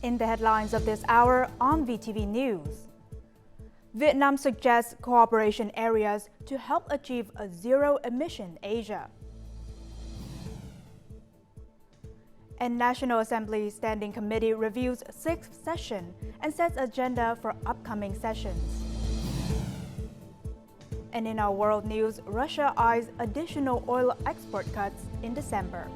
In the headlines of this hour on VTV News, Vietnam suggests cooperation areas to help achieve a zero-emission Asia. And National Assembly Standing Committee reviews 6th session and sets agenda for upcoming sessions. And in our world news, Russia eyes additional oil export cuts in December.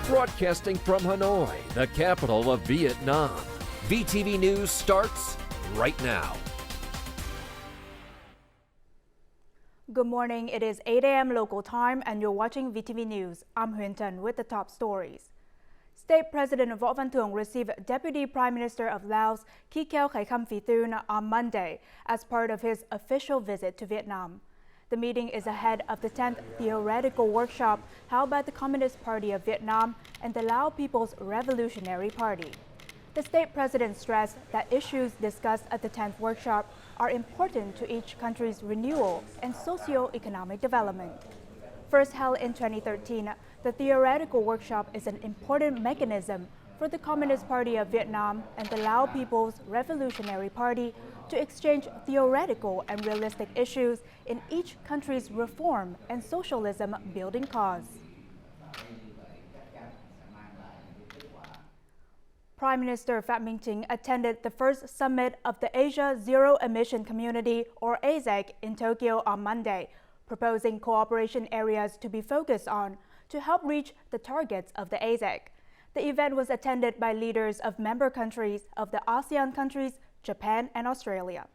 Broadcasting from Hanoi, the capital of Vietnam. VTV News starts right now. Good morning. It is 8 a.m. local time and you're watching VTV News. I'm Huyền Trần with the top stories. State President Võ Văn Thưởng received Deputy Prime Minister of Laos Khi Kheo Khai Khăm Phi Thun on Monday as part of his official visit to Vietnam. The meeting is ahead of the 10th theoretical workshop held by the Communist Party of Vietnam and the Lao People's Revolutionary Party. The state president stressed that issues discussed at the 10th workshop are important to each country's renewal and socio-economic development. First held in 2013, the theoretical workshop is an important mechanism for the Communist Party of Vietnam and the Lao People's Revolutionary Party to exchange theoretical and realistic issues in each country's reform and socialism building cause. Prime Minister Phạm Minh Chính attended the first summit of the Asia Zero Emission Community, or AZEC, in Tokyo on Monday, proposing cooperation areas to be focused on to help reach the targets of the AZEC. The event was attended by leaders of member countries of the ASEAN countries, Japan and Australia.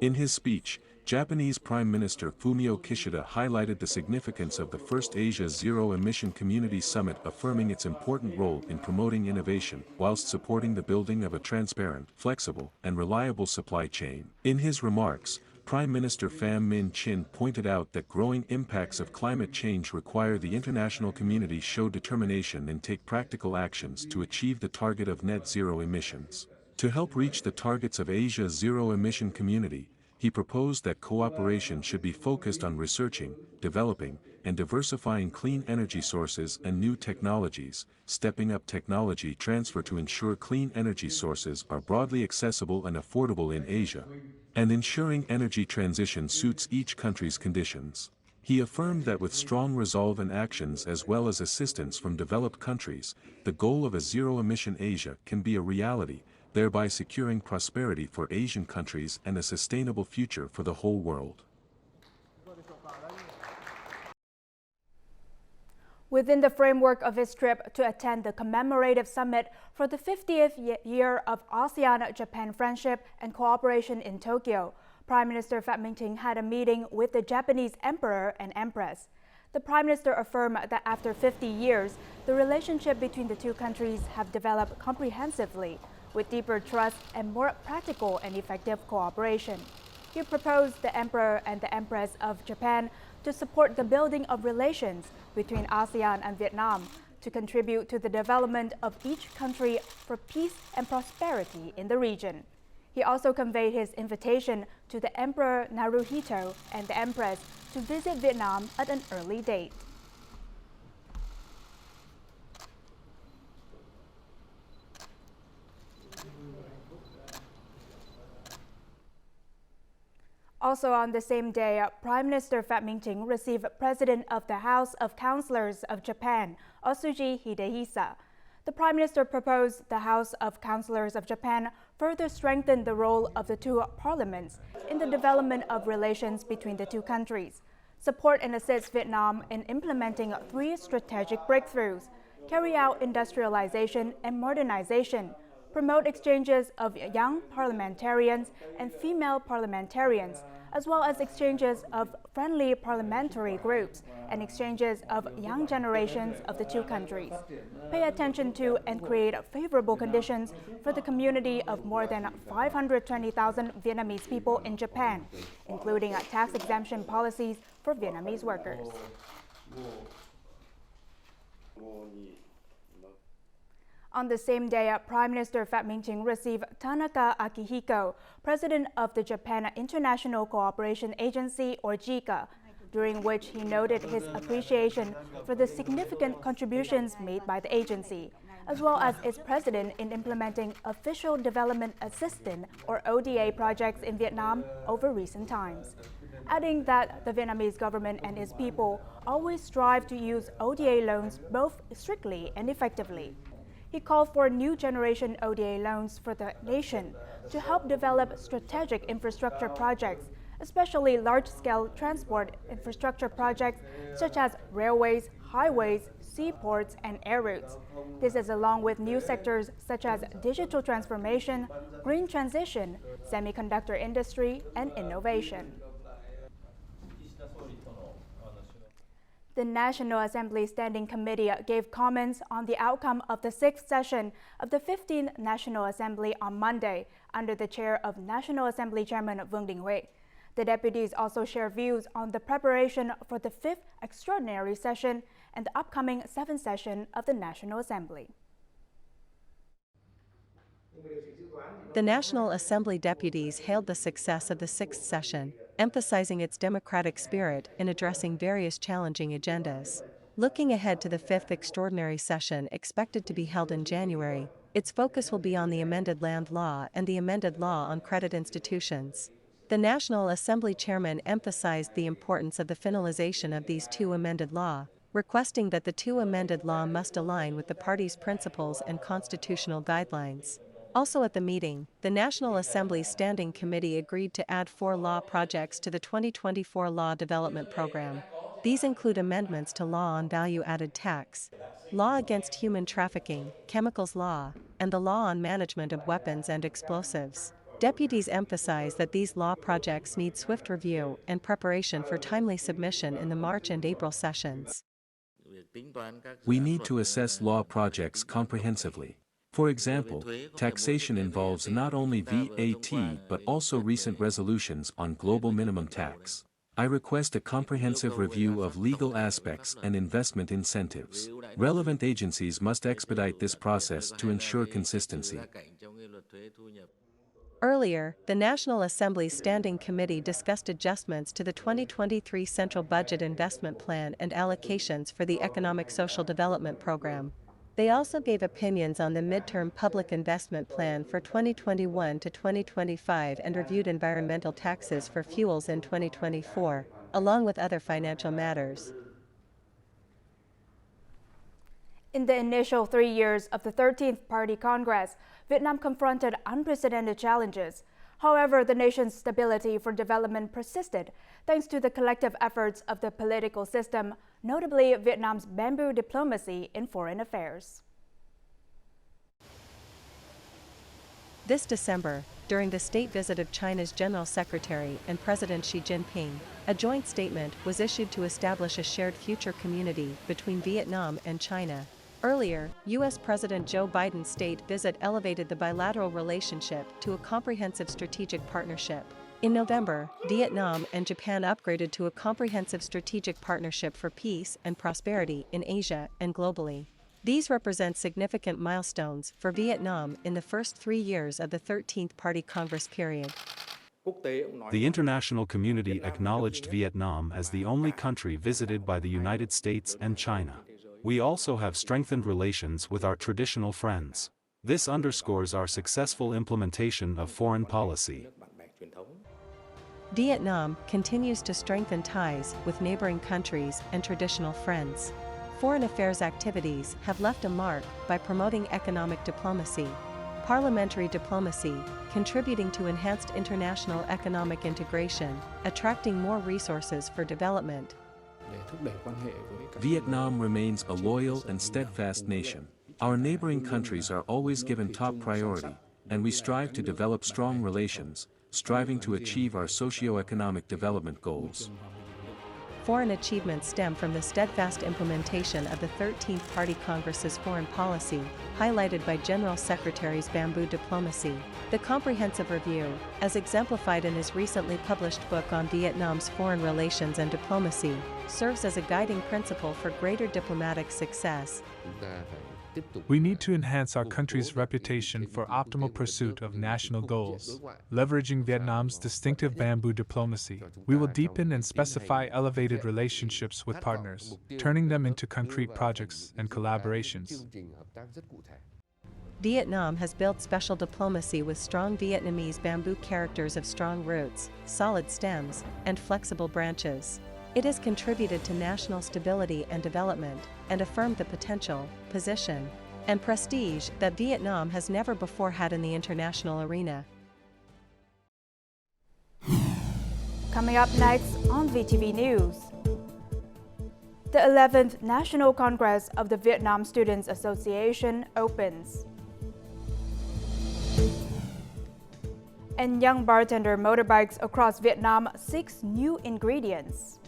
In his speech, Japanese Prime Minister Fumio Kishida highlighted the significance of the first Asia Zero Emission Community Summit, affirming its important role in promoting innovation whilst supporting the building of a transparent, flexible, and reliable supply chain. In his remarks, Prime Minister Pham Minh Chinh pointed out that growing impacts of climate change require the international community show determination and take practical actions to achieve the target of net zero emissions. To help reach the targets of Asia's zero emission community, he proposed that cooperation should be focused on researching, developing, and diversifying clean energy sources and new technologies, stepping up technology transfer to ensure clean energy sources are broadly accessible and affordable in Asia, and ensuring energy transition suits each country's conditions. He affirmed that with strong resolve and actions as well as assistance from developed countries, the goal of a zero-emission Asia can be a reality, thereby securing prosperity for Asian countries and a sustainable future for the whole world. Within the framework of his trip to attend the commemorative summit for the 50th year of ASEAN-Japan friendship and cooperation in Tokyo, Prime Minister Phạm Minh Chính had a meeting with the Japanese Emperor and Empress. The Prime Minister affirmed that after 50 years, the relationship between the two countries have developed comprehensively, with deeper trust and more practical and effective cooperation. He proposed the Emperor and the Empress of Japan to support the building of relations between ASEAN and Vietnam to contribute to the development of each country for peace and prosperity in the region. He also conveyed his invitation to the Emperor Naruhito and the Empress to visit Vietnam at an early date. Also on the same day, Prime Minister Phạm Minh Chính received President of the House of Councilors of Japan, Otsuji Hidehisa. The Prime Minister proposed the House of Councilors of Japan further strengthen the role of the two parliaments in the development of relations between the two countries, support and assist Vietnam in implementing 3 strategic breakthroughs, carry out industrialization and modernization, promote exchanges of young parliamentarians and female parliamentarians, as well as exchanges of friendly parliamentary groups and exchanges of young generations of the two countries. Pay attention to and create favorable conditions for the community of more than 520,000 Vietnamese people in Japan, including tax exemption policies for Vietnamese workers. On the same day, Prime Minister Phie received Tanaka Akihiko, president of the Japan International Cooperation Agency, or JICA, during which he noted his appreciation for the significant contributions made by the agency, as well as its president in implementing Official Development Assistance, or ODA, projects in Vietnam over recent times, adding that the Vietnamese government and its people always strive to use ODA loans both strictly and effectively. He called for new generation ODA loans for the nation to help develop strategic infrastructure projects, especially large-scale transport infrastructure projects such as railways, highways, seaports, and air routes. This is along with new sectors such as digital transformation, green transition, semiconductor industry, and innovation. The National Assembly Standing Committee gave comments on the outcome of the 6th session of the 15th National Assembly on Monday under the chair of National Assembly Chairman Vương Đình Huệ. The deputies also shared views on the preparation for the 5th extraordinary session and the upcoming 7th session of the National Assembly. The National Assembly deputies hailed the success of the 6th session, emphasizing its democratic spirit in addressing various challenging agendas. Looking ahead to the 5th extraordinary session expected to be held in January, its focus will be on the amended land law and the amended law on credit institutions. The National Assembly chairman emphasized the importance of the finalization of these two amended law, requesting that the two amended law must align with the party's principles and constitutional guidelines. Also at the meeting, the National Assembly Standing Committee agreed to add 4 law projects to the 2024 Law Development Program. These include amendments to Law on Value-Added Tax, Law Against Human Trafficking, Chemicals Law, and the Law on Management of Weapons and Explosives. Deputies emphasize that these law projects need swift review and preparation for timely submission in the March and April sessions. We need to assess law projects comprehensively. For example, taxation involves not only VAT but also recent resolutions on global minimum tax. I request a comprehensive review of legal aspects and investment incentives. Relevant agencies must expedite this process to ensure consistency. Earlier, the National Assembly's Standing Committee discussed adjustments to the 2023 Central Budget Investment Plan and allocations for the Economic Social Development Program. They also gave opinions on the midterm public investment plan for 2021 to 2025 and reviewed environmental taxes for fuels in 2024, along with other financial matters. In the initial 3 years of the 13th Party Congress, Vietnam confronted unprecedented challenges. However, the nation's stability for development persisted thanks to the collective efforts of the political system, notably Vietnam's bamboo diplomacy in foreign affairs. This December, during the state visit of China's General Secretary and President Xi Jinping, a joint statement was issued to establish a shared future community between Vietnam and China. Earlier, U.S. President Joe Biden's state visit elevated the bilateral relationship to a comprehensive strategic partnership. In November, Vietnam and Japan upgraded to a comprehensive strategic partnership for peace and prosperity in Asia and globally. These represent significant milestones for Vietnam in the first 3 years of the 13th Party Congress period. The international community acknowledged Vietnam as the only country visited by the United States and China. We also have strengthened relations with our traditional friends. This underscores our successful implementation of foreign policy. Vietnam continues to strengthen ties with neighboring countries and traditional friends. Foreign affairs activities have left a mark by promoting economic diplomacy, parliamentary diplomacy, contributing to enhanced international economic integration, attracting more resources for development. Vietnam remains a loyal and steadfast nation. Our neighboring countries are always given top priority, and we strive to develop strong relations, striving to achieve our socio-economic development goals. Foreign achievements stem from the steadfast implementation of the 13th Party Congress's foreign policy, highlighted by General Secretary's bamboo diplomacy. The comprehensive review, as exemplified in his recently published book on Vietnam's foreign relations and diplomacy, serves as a guiding principle for greater diplomatic success. We need to enhance our country's reputation for optimal pursuit of national goals. Leveraging Vietnam's distinctive bamboo diplomacy, we will deepen and specify elevated relationships with partners, turning them into concrete projects and collaborations. Vietnam has built special diplomacy with strong Vietnamese bamboo characters of strong roots, solid stems, and flexible branches. It has contributed to national stability and development, and affirmed the potential, position, and prestige that Vietnam has never before had in the international arena. Coming up next on VTV News. The 11th National Congress of the Vietnam Students Association opens. And young bartender motorbikes across Vietnam seeks new ingredients.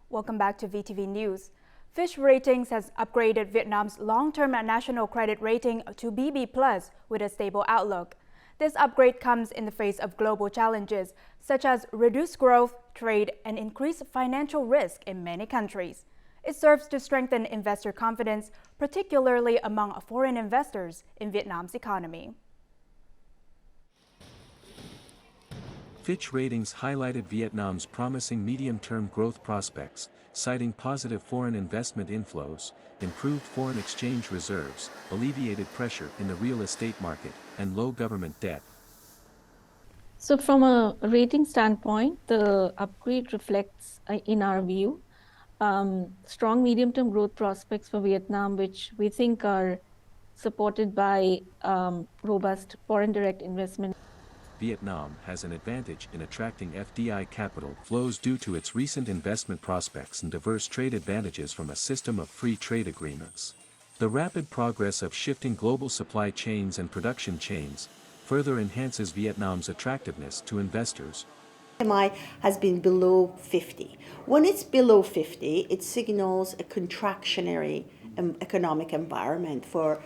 Welcome back to VTV News. Fitch Ratings has upgraded Vietnam's long-term national credit rating to BB+ with a stable outlook. This upgrade comes in the face of global challenges such as reduced growth, trade, and increased financial risk in many countries. It serves to strengthen investor confidence, particularly among foreign investors in Vietnam's economy. Fitch Ratings highlighted Vietnam's promising medium-term growth prospects, citing positive foreign investment inflows, improved foreign exchange reserves, alleviated pressure in the real estate market, and low government debt. So from a rating standpoint, the upgrade reflects, in our view, strong medium-term growth prospects for Vietnam, which we think are supported by robust foreign direct investment. Vietnam has an advantage in attracting FDI capital flows due to its recent investment prospects and diverse trade advantages from a system of free trade agreements. The rapid progress of shifting global supply chains and production chains further enhances Vietnam's attractiveness to investors. PMI has been below 50. When it's below 50, it signals a contractionary economic environment for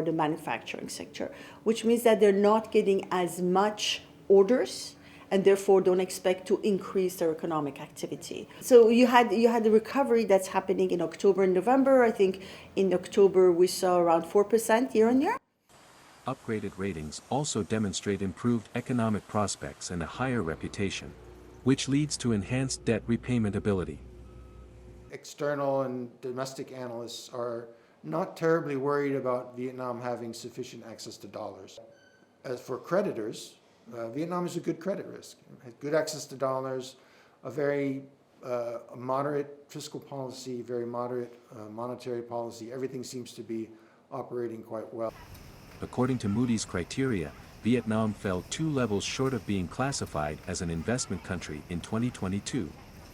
the manufacturing sector, which means that they're not getting as much orders and therefore don't expect to increase their economic activity. So you had the recovery that's happening in October and November. I think in October we saw around 4% year on year. Upgraded ratings also demonstrate improved economic prospects and a higher reputation, which leads to enhanced debt repayment ability. External and domestic analysts are not terribly worried about Vietnam having sufficient access to dollars. As for creditors, Vietnam is a good credit risk. It has good access to dollars, a very moderate fiscal policy, very moderate monetary policy. Everything seems to be operating quite well. According to Moody's criteria, Vietnam fell 2 levels short of being classified as an investment country in 2022.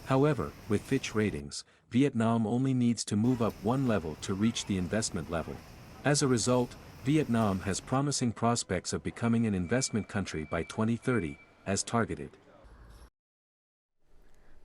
However, with Fitch Ratings, Vietnam only needs to move up 1 level to reach the investment level. As a result, Vietnam has promising prospects of becoming an investment country by 2030, as targeted.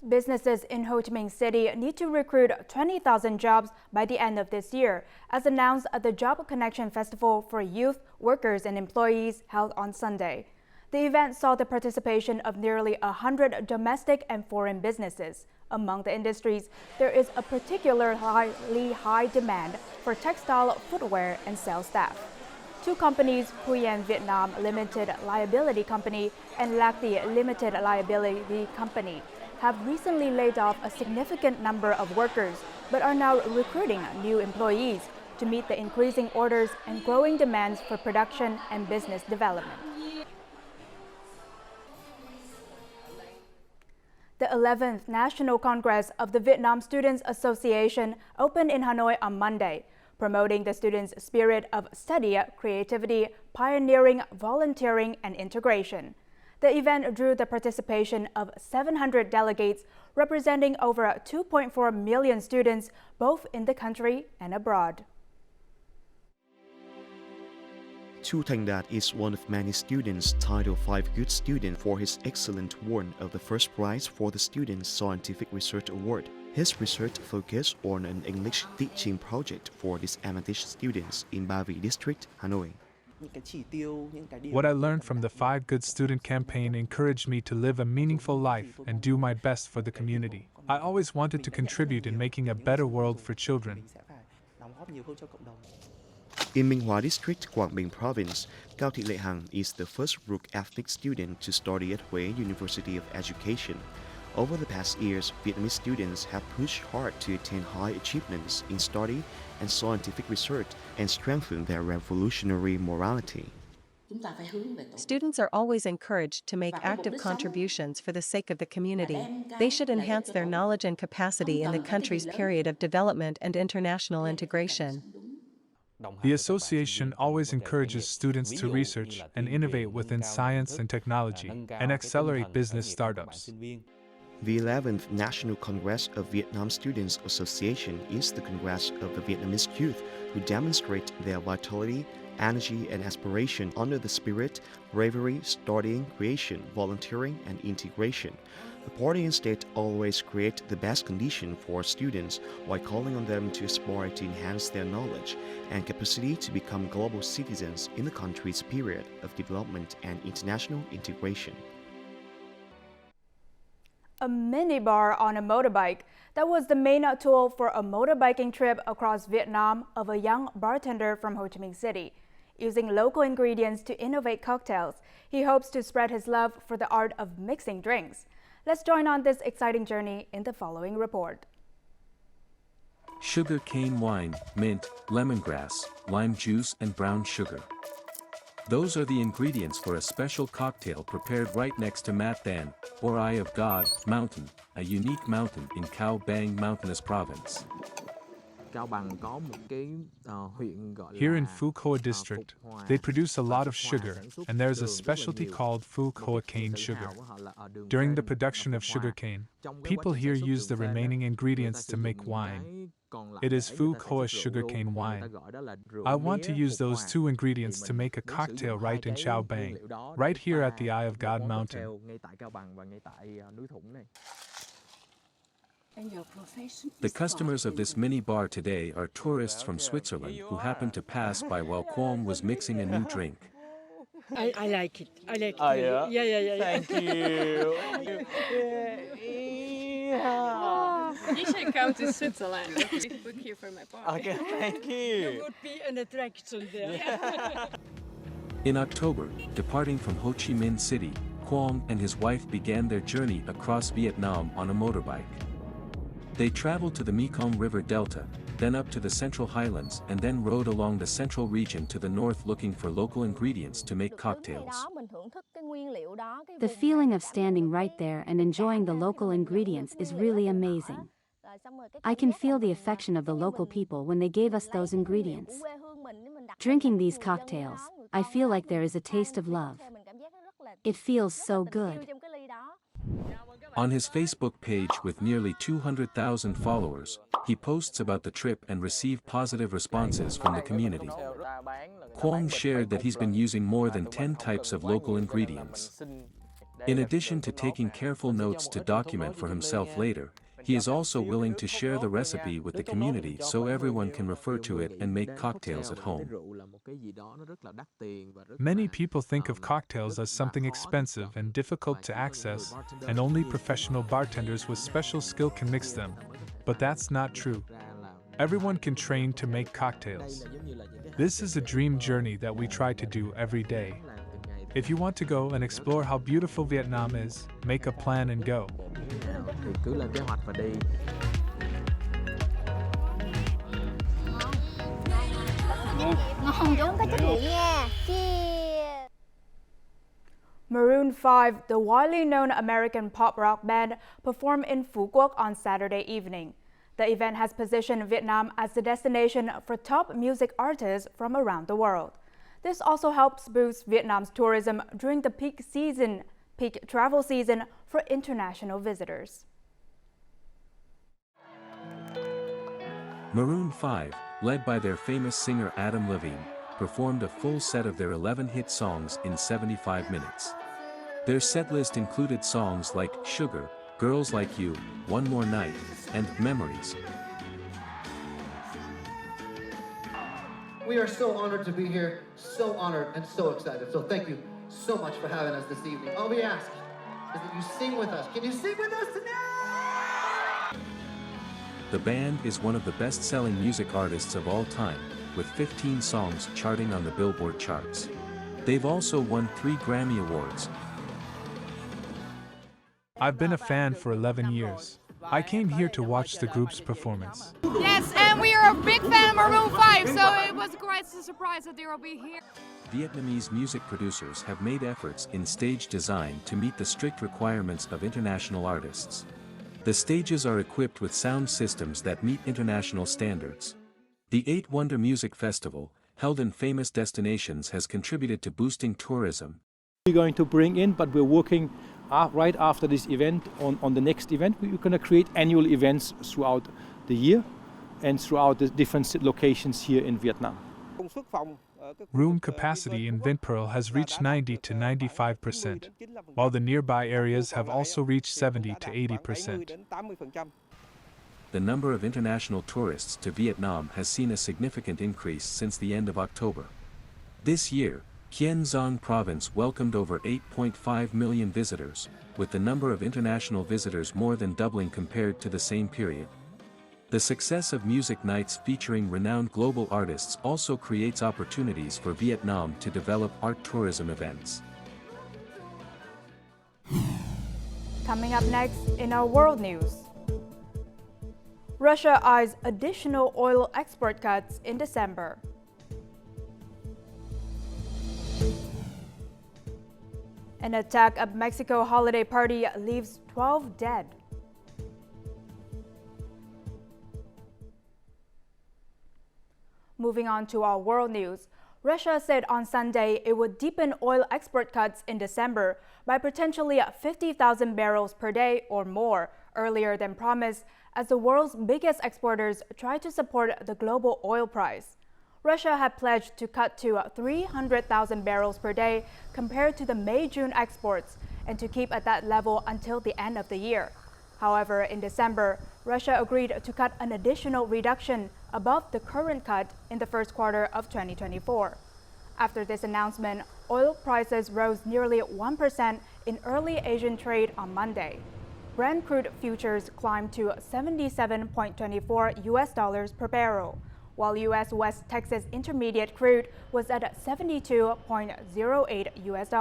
Businesses in Ho Chi Minh City need to recruit 20,000 jobs by the end of this year, as announced at the Job Connection Festival for Youth, Workers and Employees held on Sunday. The event saw the participation of nearly 100 domestic and foreign businesses. Among the industries, there is a particularly high demand for textile, footwear, and sales staff. 2 companies, Phie Vietnam Limited Liability Company and Lacti Limited Liability Company, have recently laid off a significant number of workers, but are now recruiting new employees to meet the increasing orders and growing demands for production and business development. The 11th National Congress of the Vietnam Students Association opened in Hanoi on Monday, promoting the students' spirit of study, creativity, pioneering, volunteering, and integration. The event drew the participation of 700 delegates representing over 2.4 million students, both in the country and abroad. Chu Tangdat is one of many students titled 5 Good Student for his excellent work of the first prize for the Students' Scientific Research Award. His research focused on an English teaching project for disadvantaged students in Ba Vy District, Hanoi. What I learned from the 5 Good Student campaign encouraged me to live a meaningful life and do my best for the community. I always wanted to contribute in making a better world for children. In Minh Hoa District, Quảng Bình Province, Cao Thị Lệ Hằng is the first Rook ethnic student to study at Hue University of Education. Over the past years, Vietnamese students have pushed hard to attain high achievements in study and scientific research and strengthen their revolutionary morality. Students are always encouraged to make active contributions for the sake of the community. They should enhance their knowledge and capacity in the country's period of development and international integration. The association always encourages students to research and innovate within science and technology and accelerate business startups. The 11th National Congress of Vietnam Students Association is the congress of the Vietnamese youth who demonstrate their vitality, energy, and aspiration under the spirit, bravery, studying, creation, volunteering, and integration. The party instead always create the best condition for students while calling on them to aspire to enhance their knowledge and capacity to become global citizens in the country's period of development and international integration. A minibar on a motorbike. That was the main tool for a motorbiking trip across Vietnam of a young bartender from Ho Chi Minh City. Using local ingredients to innovate cocktails, he hopes to spread his love for the art of mixing drinks. Let's join on this exciting journey in the following report. Sugar cane wine, mint, lemongrass, lime juice, and brown sugar. Those are the ingredients for a special cocktail prepared right next to Mat Than, or Eye of God, mountain, a unique mountain in Cao Bang Mountainous Province. Here in Phu Coa District, they produce a lot of sugar, and there's a specialty called Phu Coa cane sugar. During the production of sugarcane, people here use the remaining ingredients to make wine. It is Phu Coa sugarcane wine. I want to use those 2 ingredients to make a cocktail right in Cao Bang, right here at the Eye of God mountain. The customers of this mini bar today are tourists from Switzerland who happened to pass by while Quam was mixing a new drink. I like it. I like it. Oh, yeah? Yeah. Thank you. You should come to Switzerland. Book here for my bar. Okay, thank you. You would be an attraction there. In October, departing from Ho Chi Minh City, Quam and his wife began their journey across Vietnam on a motorbike. They traveled to the Mekong River Delta, then up to the Central Highlands, and then rode along the central region to the north looking for local ingredients to make cocktails. The feeling of standing right there and enjoying the local ingredients is really amazing. I can feel the affection of the local people when they gave us those ingredients. Drinking these cocktails, I feel like there is a taste of love. It feels so good. On his Facebook page with nearly 200,000 followers, he posts about the trip and received positive responses from the community. Quang shared that he's been using more than 10 types of local ingredients. In addition to taking careful notes to document for himself later, he is also willing to share the recipe with the community so everyone can refer to it and make cocktails at home. Many people think of cocktails as something expensive and difficult to access, and only professional bartenders with special skill can mix them. But that's not true. Everyone can train to make cocktails. This is a dream journey that we try to do every day. If you want to go and explore how beautiful Vietnam is, make a plan and go. Maroon 5, the widely known American pop rock band, performed in Phu Quoc on Saturday evening. The event has positioned Vietnam as the destination for top music artists from around the world. This also helps boost Vietnam's tourism during the peak season peak travel season for international visitors. Maroon 5, led by their famous singer Adam Levine, performed a full set of their 11 hit songs in 75 minutes. Their setlist included songs like Sugar, Girls Like You, One More Night, and Memories. We are so honored to be here, so honored and so excited. So thank you so much for having us this evening. All we ask is that you sing with us. Can you sing with us tonight? The band is one of the best-selling music artists of all time, with 15 songs charting on the Billboard charts. They've also won 3 Grammy Awards. I've been a fan for 11 years. I came here to watch the group's performance. Yes, and we are a big fan of Maroon 5, so it was quite a surprise that they will be here. Vietnamese music producers have made efforts in stage design to meet the strict requirements of international artists. The stages are equipped with sound systems that meet international standards. The 8 Wonder Music Festival, held in famous destinations, has contributed to boosting tourism. We're going to bring in, but we're working right after this event on the next event. We're going to create annual events throughout the year and throughout the different locations here in Vietnam. Room capacity in Vinpearl has reached 90 to 95%, while the nearby areas have also reached 70 to 80%. The number of international tourists to Vietnam has seen a significant increase since the end of October. This year,Ien Giang province welcomed over 8.5 million visitors, with the number of international visitors more than doubling compared to the same period. The success of music nights featuring renowned global artists also creates opportunities for Vietnam to develop art tourism events. Coming up next in our world news. Russia eyes additional oil export cuts in December. An attack at Mexico holiday party leaves 12 dead. Moving on to our world news. Russia said on Sunday it would deepen oil export cuts in December by potentially 50,000 barrels per day or more, earlier than promised, as the world's biggest exporters try to support the global oil price. Russia had pledged to cut to 300,000 barrels per day compared to the May-June exports and to keep at that level until the end of the year. However, in December, Russia agreed to cut an additional reduction above the current cut in the first quarter of 2024. After this announcement, oil prices rose nearly 1% in early Asian trade on Monday. Brent crude futures climbed to $77.24 US per barrel, while U.S. West Texas Intermediate crude was at $72.08 US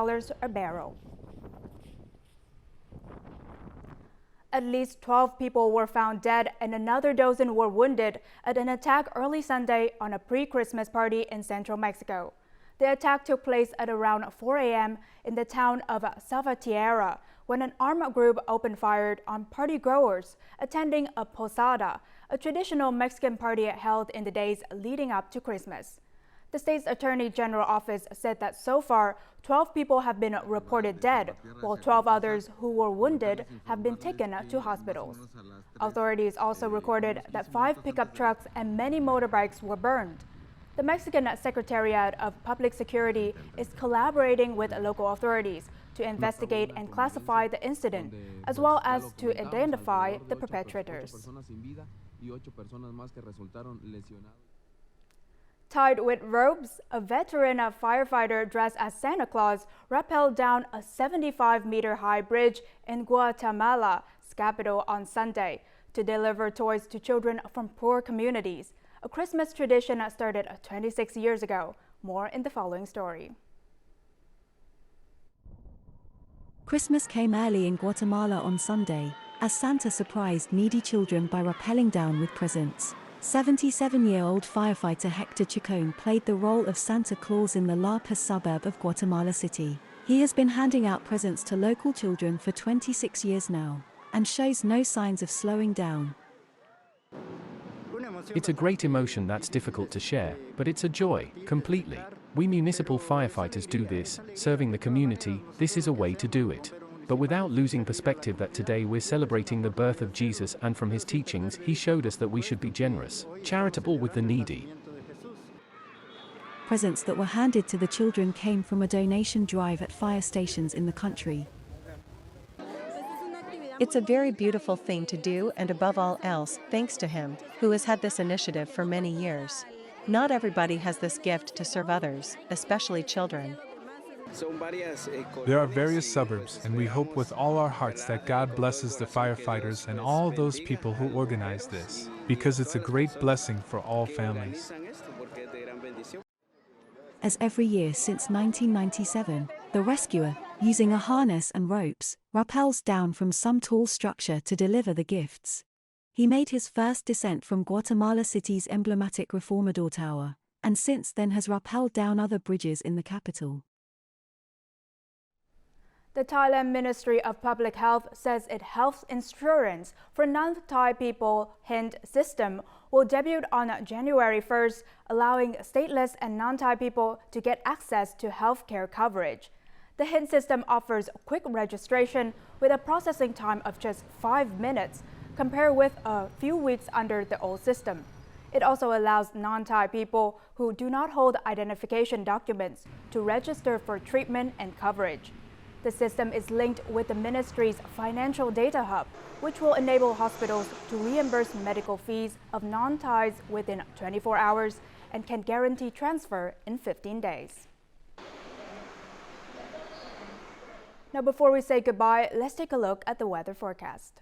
a barrel. At least 12 people were found dead and another dozen were wounded at an attack early Sunday on a pre-Christmas party in central Mexico. The attack took place at around 4 a.m. in the town of Salvatierra when an armed group opened fire on party goers attending a posada, a traditional Mexican party held in the days leading up to Christmas. The state's Attorney General office said that so far, 12 people have been reported dead, while 12 others who were wounded have been taken to hospitals. Authorities also recorded that 5 pickup trucks and many motorbikes were burned. The Mexican Secretariat of Public Security is collaborating with local authorities to investigate and classify the incident, as well as to identify the perpetrators. Tied with ropes, a veteran firefighter dressed as Santa Claus rappelled down a 75-meter-high bridge in Guatemala's capital on Sunday to deliver toys to children from poor communities. A Christmas tradition started 26 years ago. More in the following story. Christmas came early in Guatemala on Sunday, as Santa surprised needy children by rappelling down with presents. 77-year-old firefighter Hector Chacon played the role of Santa Claus in the La Paz suburb of Guatemala City. He has been handing out presents to local children for 26 years now, and shows no signs of slowing down. It's a great emotion that's difficult to share, but it's a joy, completely. We municipal firefighters do this, serving the community. This is a way to do it. but without losing perspective that today we're celebrating the birth of Jesus, and from his teachings he showed us that we should be generous, charitable with the needy. Presents that were handed to the children came from a donation drive at fire stations in the country. It's a very beautiful thing to do, and above all else, thanks to him, who has had this initiative for many years. Not everybody has this gift to serve others, especially children. There are various suburbs, and we hope with all our hearts that God blesses the firefighters and all those people who organize this, because it's a great blessing for all families. As every year since 1997, the rescuer, using a harness and ropes, rappels down from some tall structure to deliver the gifts. He made his first descent from Guatemala City's emblematic Reformador Tower, and since then has rappelled down other bridges in the capital. The Thailand Ministry of Public Health says its health insurance for non-Thai people HIND system will debut on January 1st, allowing stateless and non-Thai people to get access to health care coverage. The HIND system offers quick registration with a processing time of just 5 minutes, compared with a few weeks under the old system. It also allows non-Thai people who do not hold identification documents to register for treatment and coverage. The system is linked with the ministry's financial data hub, which will enable hospitals to reimburse medical fees of non-Thais within 24 hours and can guarantee transfer in 15 days. Now, before we say goodbye, let's take a look at the weather forecast.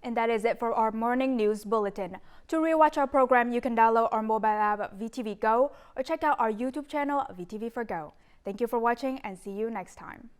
And that is it for our morning news bulletin. To rewatch our program, you can download our mobile app VTVgo or check out our YouTube channel VTV4Go. Thank you for watching and see you next time.